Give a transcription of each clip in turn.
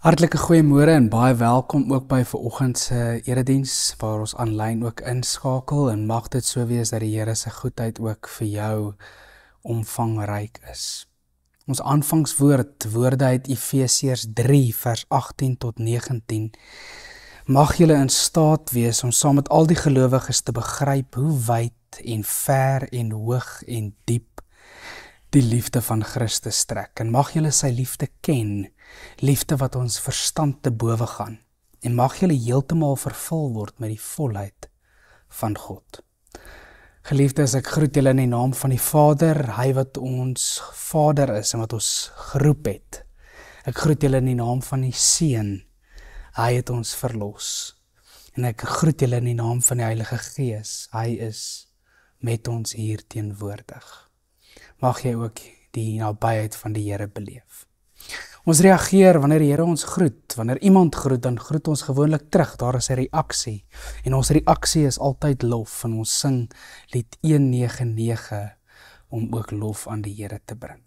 Hartlike goeiemôre en baie welkom ook by vanoggend se erediens waar ons aanlyn ook inskakel en mag dit so wees dat die Here se goedheid ook vir jou omvangryk is. Ons aanvangswoord, woorde uit Efesiërs 3 vers 18 tot 19, mag julle in staat wees om saam met al die gelowiges te begryp hoe wyd en ver en hoog en diep die liefde van Christus strek, en mag julle sy liefde ken, liefde wat ons verstand te bowe gaan, en mag julle heeltemal vervul word met die volheid van God. Geliefdes, ek groet julle in die naam van die Vader, hy wat ons Vader is en wat ons geroep het. Ek groet julle in die naam van die Seun, hy het ons verlos. En ek groet julle in die naam van die Heilige Gees, hy is met ons hier teenwoordig. Mag jy ook die nabyheid van die Here beleef. Ons reageer wanneer die Here ons groet. Wanneer iemand groet, dan groet ons gewoonlik terug. Daar is 'n reaksie. En ons reaksie is altyd lof. En ons sing lied 199 om ook lof aan die Here te bring.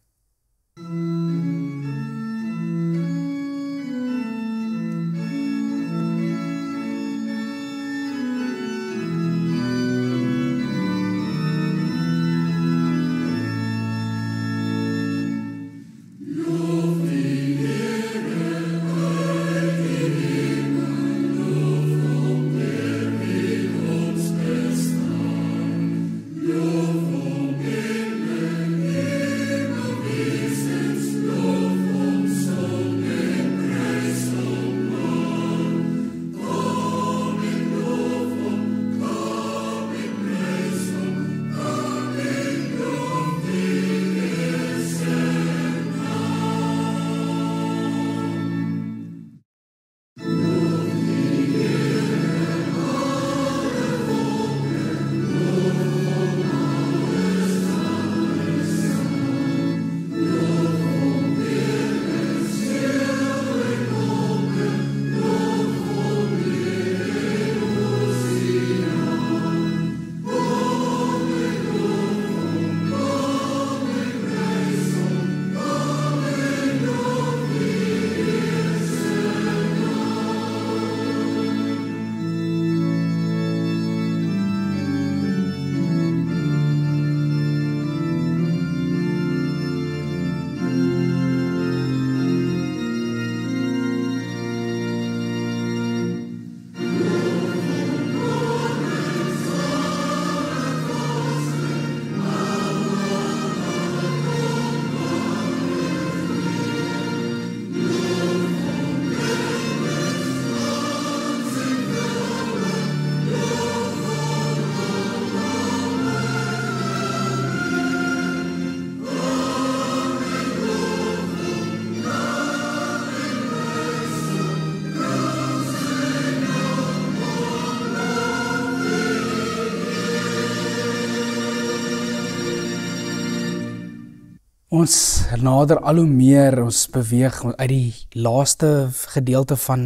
Ons nader al hoe meer, ons beweeg uit die laaste gedeelte van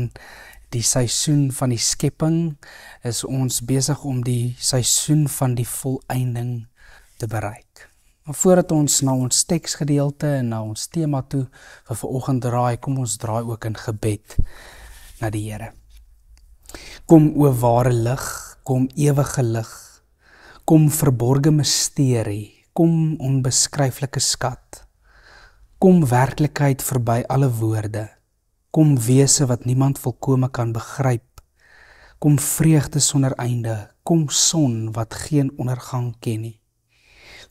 die seisoen van die skepping, is ons besig om die seisoen van die volëinding te bereik. Maar voordat ons na ons teksgedeelte en na ons tema toe vir vanoggend draai, kom ons draai ook in gebed na die Here. Kom o ware lig, kom ewige lig, kom verborge misterie, kom onbeskryflike skat, kom werklikheid verby alle woorde, kom wese wat niemand volkome kan begryp, kom vreugde sonder einde, kom son wat geen ondergang ken nie,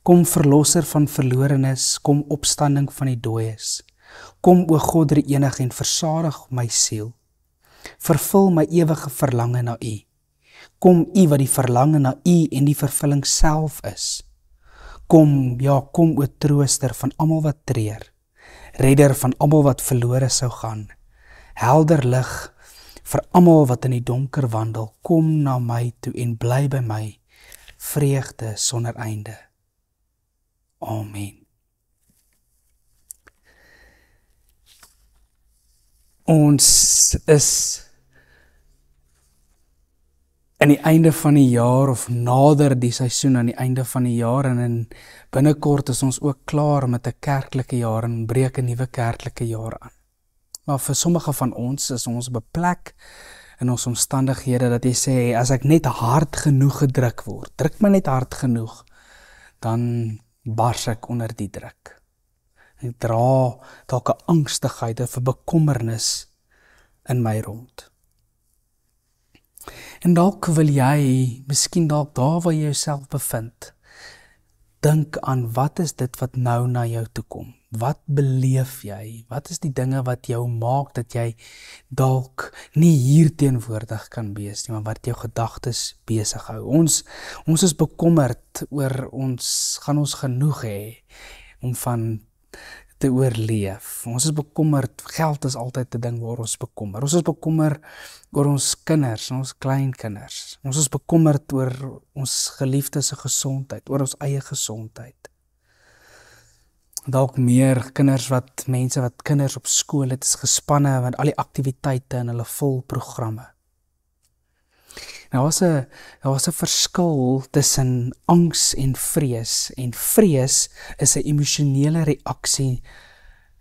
kom verlosser van verlorenes, kom opstanding van die dooies, kom o God drie-enig en versadig my siel, vervul my ewige verlange na U, kom U wat die verlange na U en die vervulling self is, kom, ja, kom o trooster van almal wat treur, redder van almal wat verlore sou gaan, helder lig vir almal wat in die donker wandel, kom na my toe en bly by my, vreugde sonder einde. Amen. Ons is in die einde van die jaar of nader die seisoen aan die einde van die jaar en binnekort is ons ook klaar met 'n kerklike jaar en breek 'n nuwe kerklike jaar aan. Maar vir sommige van ons is ons op 'n plek in ons omstandighede dat jy sê, as ek net hard genoeg gedruk word, druk my net hard genoeg, dan bars ek onder die druk. Ek dra dalk 'n angstigheid of 'n bekommernis in my rond. En dalk wil jy, miskien dalk daar waar jy jouself bevind, dink aan wat is dit wat nou na jou toe kom? Wat beleef jy? Wat is die dinge wat jou maak dat jy dalk nie hier teenwoordig kan wees nie, maar wat jou gedagtes besig hou? Ons is bekommerd oor gaan ons genoeg hê om van te oorleef. Ons is bekommerd, geld is altyd 'n ding waar ons bekommer. Ons is bekommer oor ons kinders, ons kleinkinders. Ons is bekommerd oor ons geliefdes se gesondheid, oor ons eie gesondheid. Dalk meer mense wat kinders op skool het, is gespanne met al die aktiwiteite en hulle vol programme. Nou was 'n verskil tussen angs en vrees. En vrees is 'n emosionele reaksie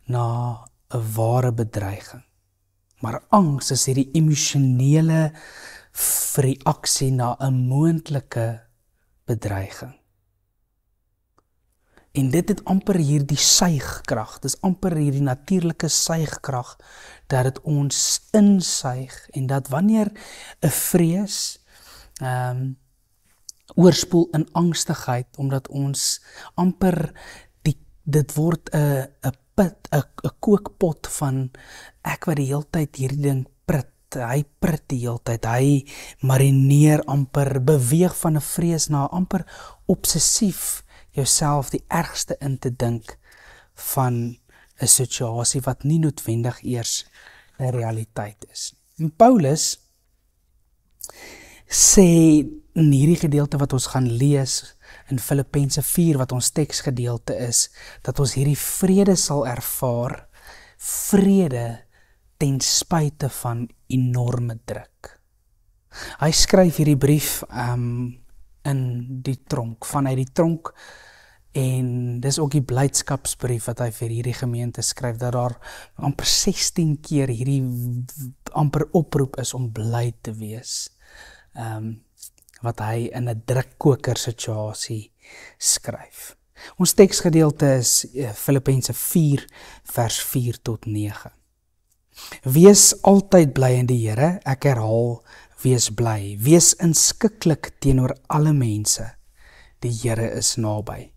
na 'n ware bedreiging. Maar angs is hierdie emosionele reaksie na 'n moontlike bedreiging. En dit het amper hierdie suigkrag, dis amper hierdie natuurlike suigkrag, dat dit ons insuig, en dat wanneer 'n vrees oorspoel in angstigheid, omdat ons amper, dit word 'n kookpot van, ek wat die hele tyd hierdie ding prit, hy prit die hele tyd, hy marineer amper, beweeg van 'n vrees na amper obsessief, jouself die ergste in te dink van 'n situasie wat nie noodwendig eers 'n realiteit is. En Paulus sê in hierdie gedeelte wat ons gaan lees in Filippense 4 wat ons teksgedeelte is, dat ons hierdie vrede sal ervaar, vrede ten spyte van enorme druk. Hy skryf hierdie brief in die tronk, vanuit die tronk, en dis ook die blydskapsbrief wat hy vir hierdie gemeente skryf, dat daar amper 16 keer hierdie amper oproep is om bly te wees, wat hy in 'n drukkoker situasie skryf. Ons teksgedeelte is Filippense 4 vers 4 tot 9. Wees altyd bly in die Here, ek herhaal, wees bly, wees inskikkelik teenoor alle mense, die Here is naby.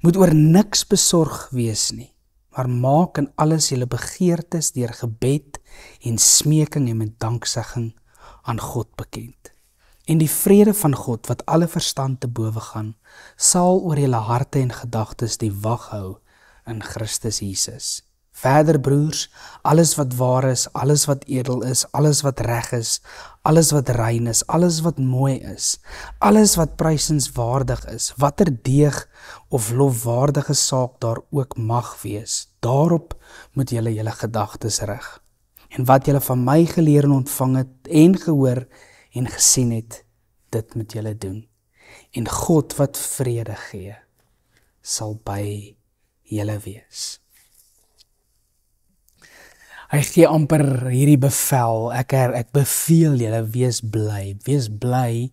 Moet oor niks besorg wees nie, maar maak in alles julle begeertes deur gebed en smeking en met danksegging aan God bekend. En die vrede van God, wat alle verstand te bowe gaan, sal oor julle harte en gedagtes die wag hou in Christus Jesus. Verder broers, alles wat waar is, alles wat edel is, alles wat reg is, alles wat rein is, alles wat mooi is, alles wat prysenswaardig is, watter deeg of lofwaardige saak daar ook mag wees, daarop moet julle julle gedagtes rig. En wat julle van my geleer en ontvang het en gehoor en gesien het, dit moet julle doen. En God wat vrede gee, sal by julle wees. Hy gee amper hierdie bevel, ek beveel julle, wees bly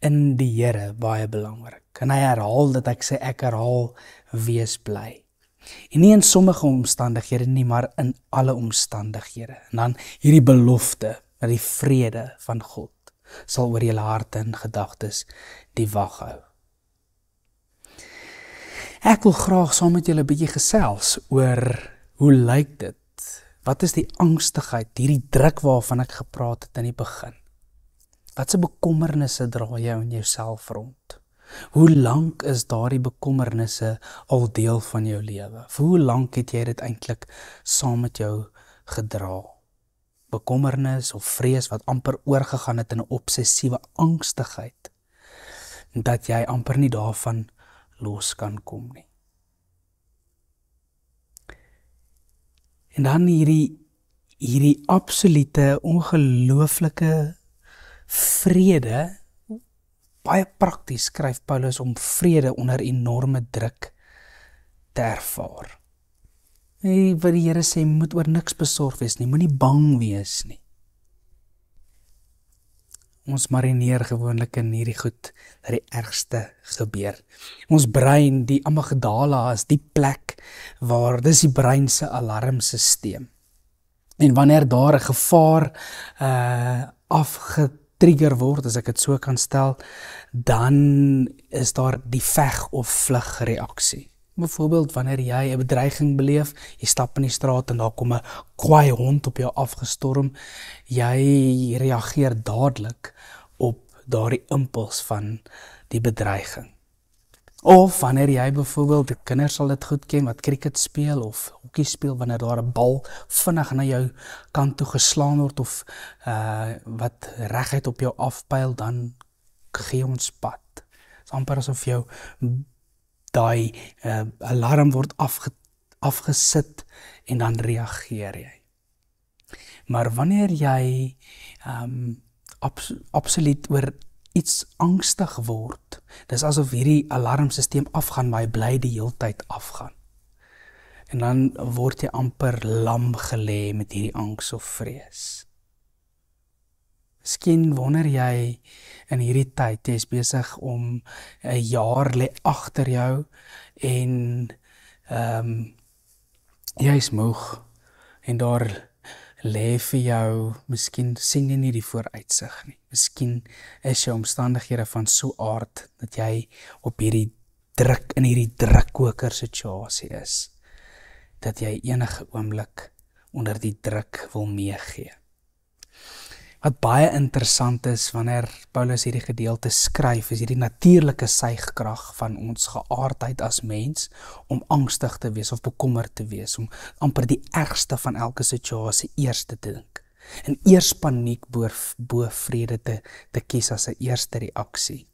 in die Here, baie belangrik. En hy herhaal dat ek herhaal, wees bly. En nie in sommige omstandighede nie, maar in alle omstandighede. En dan hierdie belofte, dat die vrede van God sal oor julle harte en gedagtes die wag hou. Ek wil graag saam met julle 'n bietjie gesels oor hoe lyk dit? Wat is die angstigheid, hierdie druk waarvan ek gepraat het in die begin? Watse bekommernisse dra jy in jouself rond? Hoe lank is daardie bekommernisse al deel van jou lewe? Vir hoe lank het jy dit eintlik saam met jou gedra? Bekommernis of vrees wat amper oorgegaan het in 'n obsessiewe angstigheid, dat jy amper nie daarvan los kan kom nie. En dan hierdie absolute, ongelooflike vrede, baie prakties skryf Paulus om vrede onder enorme druk te ervaar. Wat die Here sê, moet oor niks besorg wees nie, moenie bang wees nie. Ons marineer gewoonlik in hierdie goed dat die ergste gebeur. Ons brein, die amygdala, is die plek waar, dis die brein se alarmsisteem. En wanneer daar 'n gevaar afgetrigger word, as ek dit so kan stel, dan is daar die veg of vlug reaksie. Byvoorbeeld wanneer jy 'n bedreiging beleef, jy stap in die straat en daar kom 'n kwaai hond op jou afgestorm, jy reageer dadelik op daardie impuls van die bedreiging. Of wanneer jy byvoorbeeld, die kinders sal dit goed ken, wat cricket speel of hokkie speel, wanneer daar 'n bal vinnig na jou kant toe geslaan word of wat reguit op jou afpyl, dan gee ons pad. Dit is amper asof jou daai alarm word afgesit en dan reageer jy. Maar wanneer jy absoluut oor iets angstig word, dis asof hierdie alarmsisteem afgaan, maar hy bly die heeltyd afgaan. En dan word jy amper lam gelê met hierdie angs of vrees. Miskien wonder jy in hierdie tyd, jy is besig om 'n jaar lê agter jou en jy is moeg en daar lê vir jou, miskien sien jy nie die vooruitsig nie. Miskien is jou omstandighede van so aard dat jy op hierdie druk, in hierdie drukkoker situasie is, dat jy enige oomblik onder die druk wil meegee. Wat baie interessant is, wanneer Paulus hierdie gedeelte skryf, is hierdie natuurlike suigkrag van ons geaardheid as mens, om angstig te wees of bekommerd te wees, om amper die ergste van elke situasie eers te dink. En eers paniek bo vrede te kies as 'n eerste reaksie.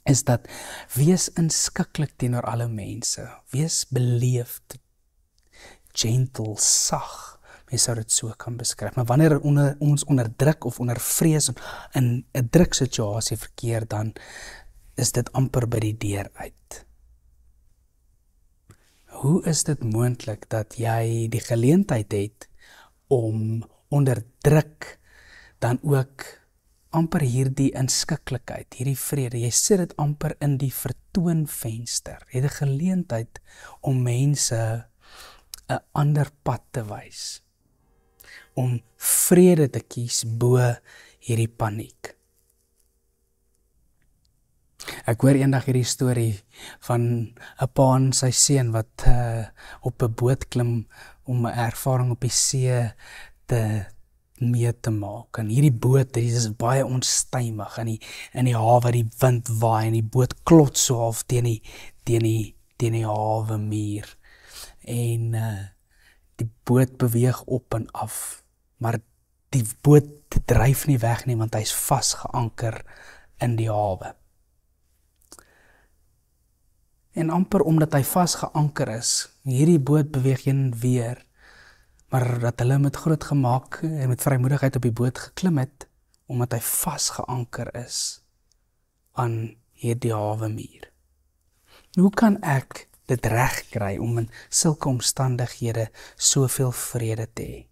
Is dat, wees inskikkelik teenoor alle mense, wees beleefd, gentle, sag, mens sou dit so kan beskryf. Maar wanneer ons onder druk of onder vrees in 'n druksituasie verkeer, dan is dit amper by die deur uit. Hoe is dit moontlik dat jy die geleentheid het om onder druk dan ook amper hierdie inskikkelikheid, hierdie vrede, jy sit dit amper in die vertoonvenster, jy het 'n geleentheid om mense 'n ander pad te wys, om vrede te kies bo hierdie paniek. Ek hoor eendag hierdie storie van 'n pa en sy seun wat op 'n boot klim om 'n ervaring op die see mee te maak. En hierdie boot, dit is baie onstuimig in die hawe, die wind waai en die boot klots so half teen die hawe muur. En die boot beweeg op en af, maar die boot dryf nie weg nie, want hy is vasgeanker in die hawe. En amper omdat hy vasgeanker is, hierdie boot beweeg heen en weer, maar dat hulle met groot gemaak en met vrymoedigheid op die boot geklim het, omdat hy vasgeanker is aan hierdie hawe muur. Hoe kan ek dit regkry om in sulke omstandighede soveel vrede te hê?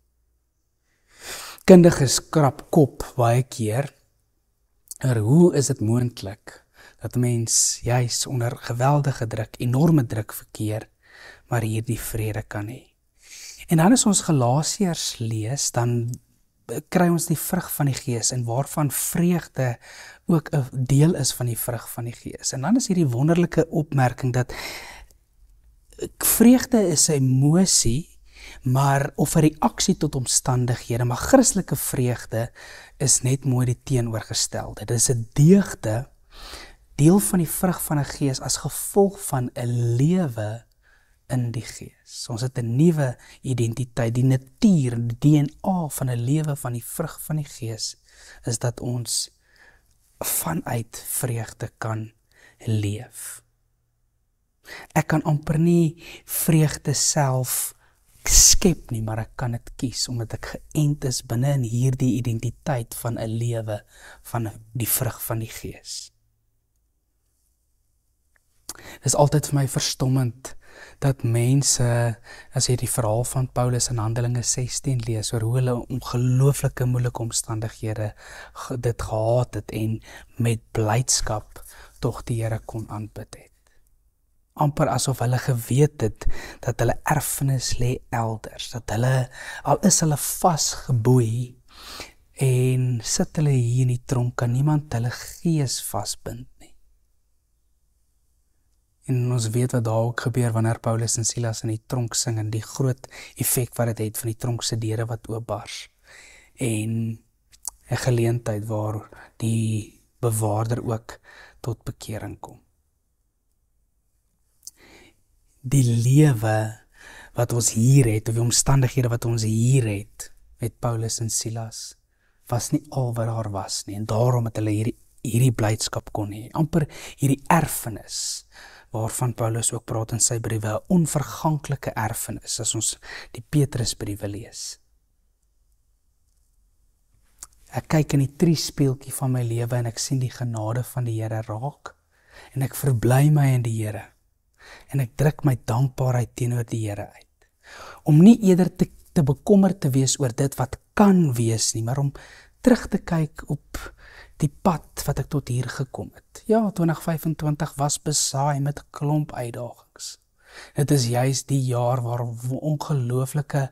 Kundiges krap kop baie keer oor hoe is dit moontlik dat mens juis onder geweldige druk, enorme druk verkeer, maar hierdie vrede kan hê. En dan as ons Galasiërs lees, dan kry ons die vrug van die Gees en waarvan vreugde ook 'n deel is van die vrug van die Gees. En dan is hierdie wonderlike opmerking dat vreugde is 'n emosie, maar of 'n reaksie tot omstandighede, maar Christelike vreugde is net mooi die teenoorgestelde. Dit is 'n deugde, deel van die vrug van die Gees as gevolg van 'n lewe in die Gees. Ons het 'n nuwe identiteit, die natuur, die DNA van 'n lewe van die vrug van die Gees, is dat ons vanuit vreugde kan leef. Ek kan amper nie vreugde self skep nie, maar ek kan dit kies, omdat ek geënt is binne in hierdie identiteit van 'n lewe van die vrug van die Gees. Dit is altyd vir my verstommend dat mense, as jy die verhaal van Paulus in Handelinge 16 lees, oor hoe hulle ongelooflike moeilike omstandighede dit gehad het en met blydskap tog die Here kon aanbid het. Amper asof hulle geweet het dat hulle erfenis lê elders, dat hulle, al is hulle vasgeboei en sit hulle hier in die tronk, kan niemand hulle gees vasbind nie. En ons weet wat daar ook gebeur wanneer Paulus en Silas in die tronk sing en die groot effek wat dit het van die tronk se deure wat oopbars. En 'n geleentheid waar die bewaarder ook tot bekering kom. Die lewe wat ons hier het, of die omstandighede wat ons hier het, met Paulus en Silas, was nie al wat daar was nie, en daarom het hulle hierdie blydskap kon hê, amper hierdie erfenis, waarvan Paulus ook praat in sy briewe, 'n onverganklike erfenis, as ons die Petrusbriewe lees. Ek kyk in die triespieeltjie van my lewe en ek sien die genade van die Here raak, en ek verbly my in die Here, en ek druk my dankbaarheid teenoor die Here uit, om nie eerder te bekommerd te wees oor dit wat kan wees nie, maar om terug te kyk op die pad wat ek tot hier gekom het. Ja, 2025 was besaai met 'n klomp uitdagings. Dit is juist die jaar waar ongelooflike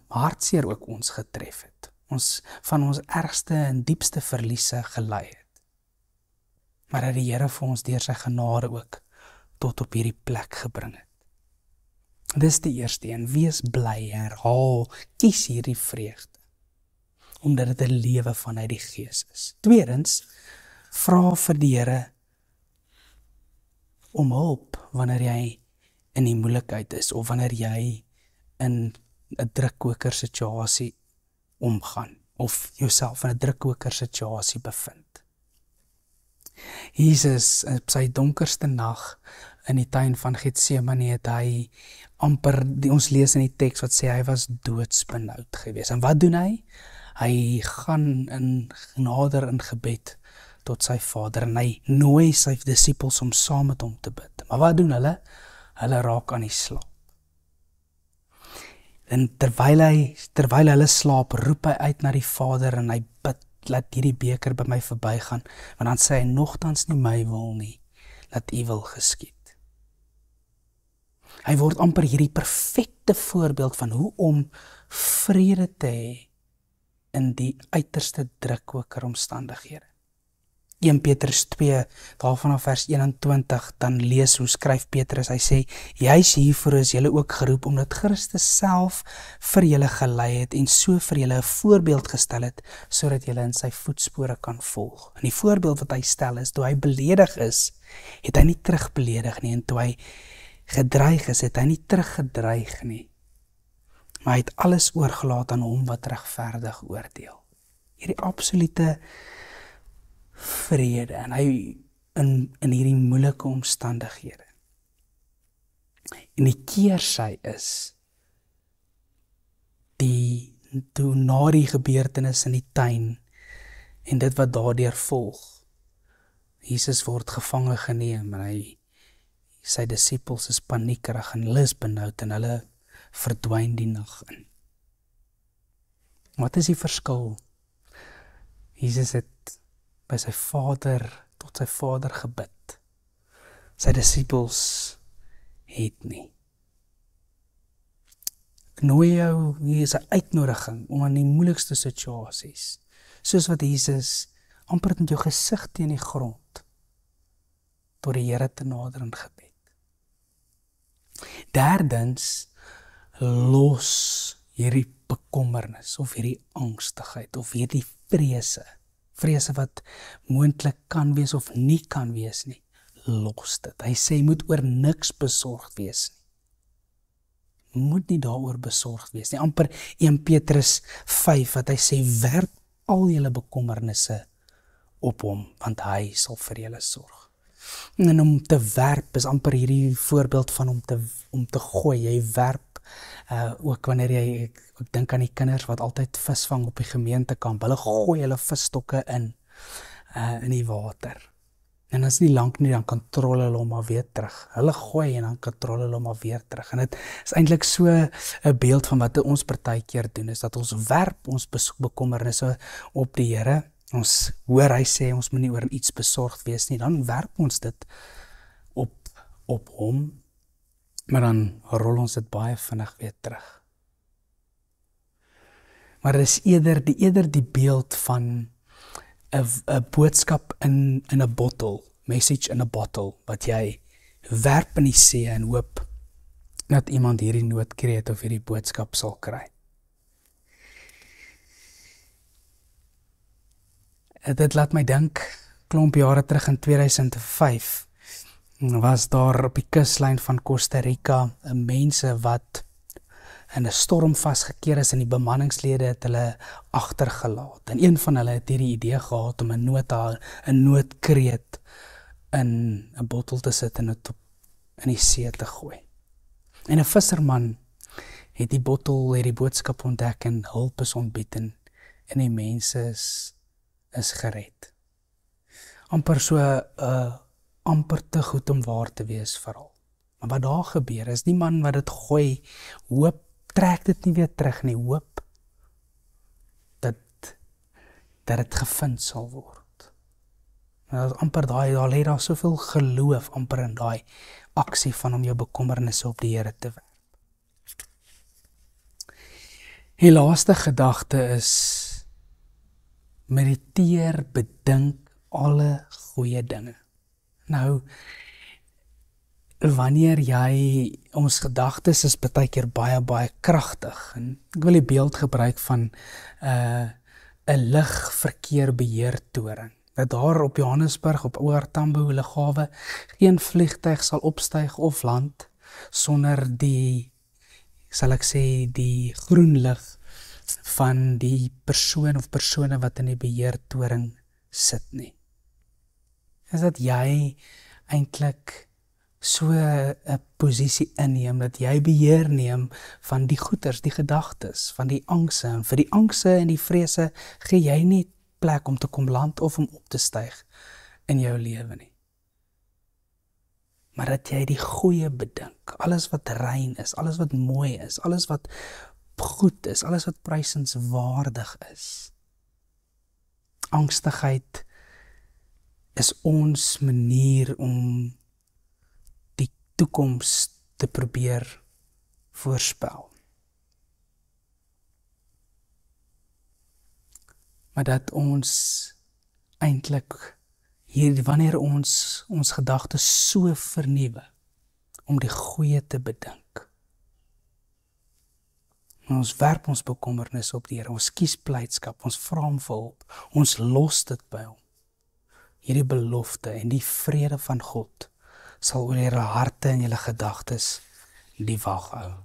hartseer ook ons getref het. Ons van ons ergste en diepste verliese gelei het. Maar dat die Here vir ons deur sy genade ook tot op hierdie plek gebring het. Dis die eerste een, wees bly, herhaal, kies hierdie vreugde, omdat dit 'n lewe vanuit die Gees is. Tweedens, vra vir die Here om hulp wanneer jy in die moeilikheid is, of wanneer jy in 'n drukkoker situasie omgaan, of jouself in 'n drukkoker situasie bevind. Jesus, op sy donkerste nag in die tuin van Getsemane, het hy amper, ons lees in die teks wat sê, hy was doodsbenoud geweest. En wat doen hy? Hy gaan nader in gebed tot sy Vader, en hy nooi sy disippels om saam met hom te bid. Maar wat doen hulle? Hulle raak aan die slaap. En terwyl hulle slaap, roep hy uit na die Vader, en hy bid, laat hierdie beker by my verbygaan, want dan sê hy, nogtans nie my wil nie, laat U wil geskied. Hy word amper hierdie perfekte voorbeeld van hoe om vrede te hê in die uiterste drukkoker omstandighede. 1 Petrus 2, daarvan af vers 21, dan lees hoe skryf Petrus, hy sê, juis hiervoor is julle ook geroep, omdat Christus self vir julle gelei het, en so vir julle 'n voorbeeld gestel het, sodat julle in sy voetspore kan volg. En die voorbeeld wat hy stel is, toe hy beledig is, het hy nie terugbeledig nie, en toe hy gedreig is, het hy nie teruggedreig nie, maar hy het alles oorgelaat aan hom wat regverdig oordeel. Hierdie absolute vrede, en hy in hierdie moeilike omstandighede. En die keersy is, toe na die gebeurtenis in die tuin, en dit wat daardeur volg, Jesus word gevange geneem, en sy disippels is paniekerig, en hulle is benoud, en hulle verdwyn die nag in. Wat is die verskil? Jesus het by sy Vader, tot sy Vader gebid. Sy disippels het nie. Ek nooi jou, hier is 'n uitnodiging om aan die moeilikste situasies, soos wat Jesus amper met jou gesig teen die grond, tot die Here te nader in gebed. Derdens, los hierdie bekommernis, of hierdie angstigheid, of hierdie vrese wat moontlik kan wees of nie kan wees nie, los dit. Hy sê, jy moet oor niks besorgd wees nie. Moet nie daaroor besorgd wees nie. Amper 1 Petrus 5, wat hy sê, werp al julle bekommernisse op hom, want hy sal vir julle sorg. En om te werp is amper hierdie voorbeeld van om te gooi. Jy werp, ook wanneer ek dink aan die kinders wat altyd visvang op die gemeentekamp, hulle gooi hulle visstokke in die water. En as nie lank nie, dan kontrole hulle hom maar weer terug. Hulle gooi en dan kontrole hulle hom maar weer terug. En dit is eintlik so 'n beeld van wat ons partykeer doen, is dat ons werp ons bekommernisse op die Here. Ons hoor hy sê ons moenie oor iets besorgd wees nie, dan werp ons dit op hom, maar dan rol ons dit baie vinnig weer terug. Maar dit is eerder die beeld van 'n boodskap in 'n bottel, message in 'n bottle, wat jy werp in die see en hoop dat iemand hierdie noodkreet of hierdie boodskap sal kry. Dit laat my dink, klomp jare terug in 2005, was daar op die kuslyn van Costa Rica mense wat in 'n storm vasgekeer is en die bemanningslede het hulle agtergelaat. En een van hulle het hierdie idee gehad om 'n noodkreet in 'n bottel te sit en dit in die see te gooi. En 'n visserman het die boodskap ontdek en hulp is ontbied en die mense is gered. Amper so amper te goed om waar te wees veral. Maar wat daar gebeur is, die man wat dit gooi, hoop, trek dit nie weer terug nie, hoop dat dit gevind sal word. En amper daar lê daar soveel geloof amper in daai aksie van om jou bekommernisse op die Here te werp. Die laaste gedagte is, mediteer, bedink alle goeie dinge. Nou, wanneer ons gedagtes is baie keer baie kragtig, en ek wil die beeld gebruik van 'n lugverkeerbeheertoring, dat daar op Johannesburg, op OR Tambo lughawe, geen vliegtuig sal opstyg of land sonder die groen lig van die persoon of persone wat in die beheertoring sit nie. Is dat jy eintlik so 'n posisie inneem, dat jy beheer neem van die goeders, die gedagtes, van die angse, en vir die angse en die vrese gee jy nie plek om te kom land of om op te styg in jou lewe nie. Maar dat jy die goeie bedink, alles wat rein is, alles wat mooi is, alles wat goed is, alles wat prysenswaardig is. Angstigheid is ons manier om die toekoms te probeer voorspel. Maar dat ons eintlik wanneer ons gedagtes so vernuwe om die goeie te bedink. En ons werp ons bekommernis op die Here, ons kies blydskap, ons vra hom vir hulp, ons los dit by hom. Hierdie belofte en die vrede van God sal oor julle harte en julle gedagtes die wag hou.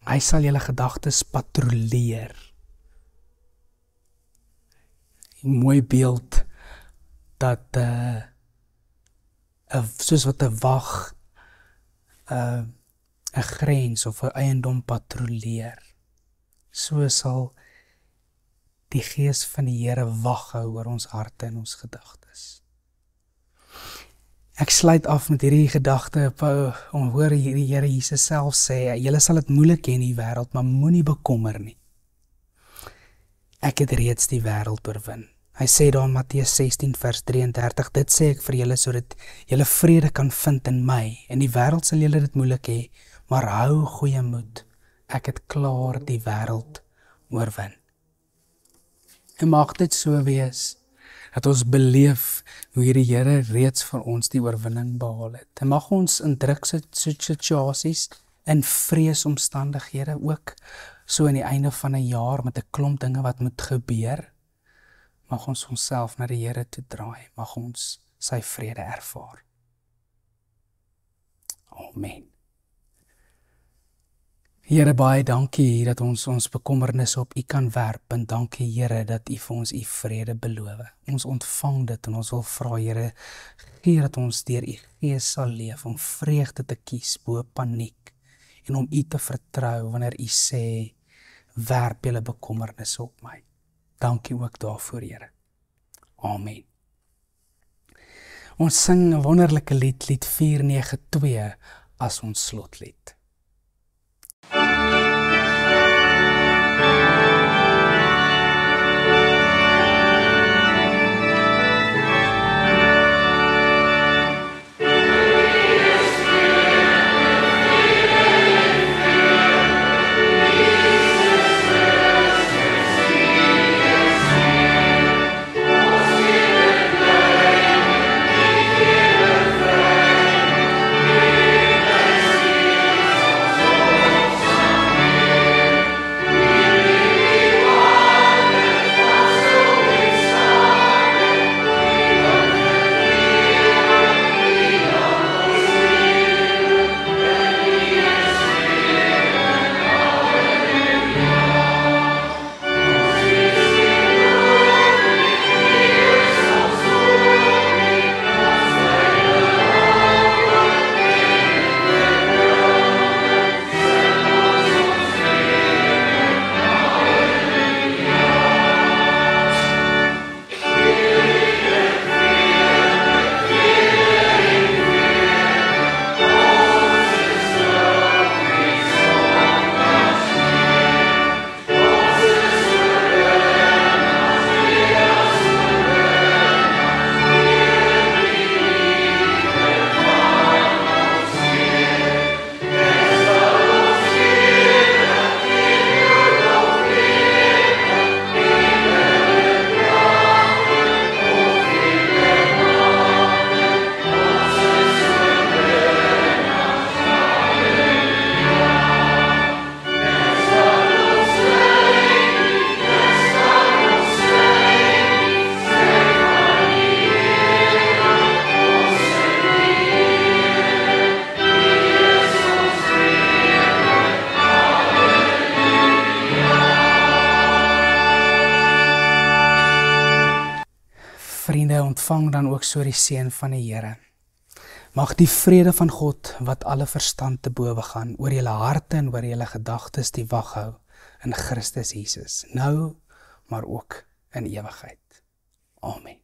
Hy sal julle gedagtes patrolleer. 'n Mooi beeld dat soos wat 'n wag 'n grens of 'n eiendom patrolleer, so sal die Gees van die Here wag hou oor ons harte en ons gedagtes. Ek sluit af met hierdie gedagte, om hoor hierdie Here Jesus self sê, julle sal dit moeilik hê in die wêreld, maar moenie bekommer nie. Ek het reeds die wêreld oorwin. Hy sê daar in Matteus 16 vers 33, dit sê ek vir julle sodat julle vrede kan vind in my. In die wêreld sal julle dit moeilik hê, maar hou goeie moed. Ek het klaar die wêreld oorwin. En mag dit so wees, dat ons beleef hoe hierdie Here reeds vir ons die oorwinning behaal het. En mag ons in druksituasies, in vreesomstandighede ook, so aan die einde van 'n jaar met 'n klomp dinge wat moet gebeur, mag ons onsself na die Here toe draai, mag ons sy vrede ervaar. Amen. Here, baie dankie dat ons bekommernisse op U kan werp, en dankie Here dat U vir ons U vrede beloof. Ons ontvang dit en ons wil vra Here, gee dat ons deur U Gees sal leef om vreugde te kies bo paniek en om U te vertrou wanneer U sê, werp julle bekommernisse op my. Dankie ook daarvoor, Here. Amen. Ons sing 'n wonderlike lied, lied 492 as ons slotlied. Vriende, ontvang dan ook so die seën van die Here. Mag die vrede van God, wat alle verstand te bowe gaan, oor julle harte en oor julle gedagtes die wag hou in Christus Jesus, nou, maar ook in ewigheid. Amen.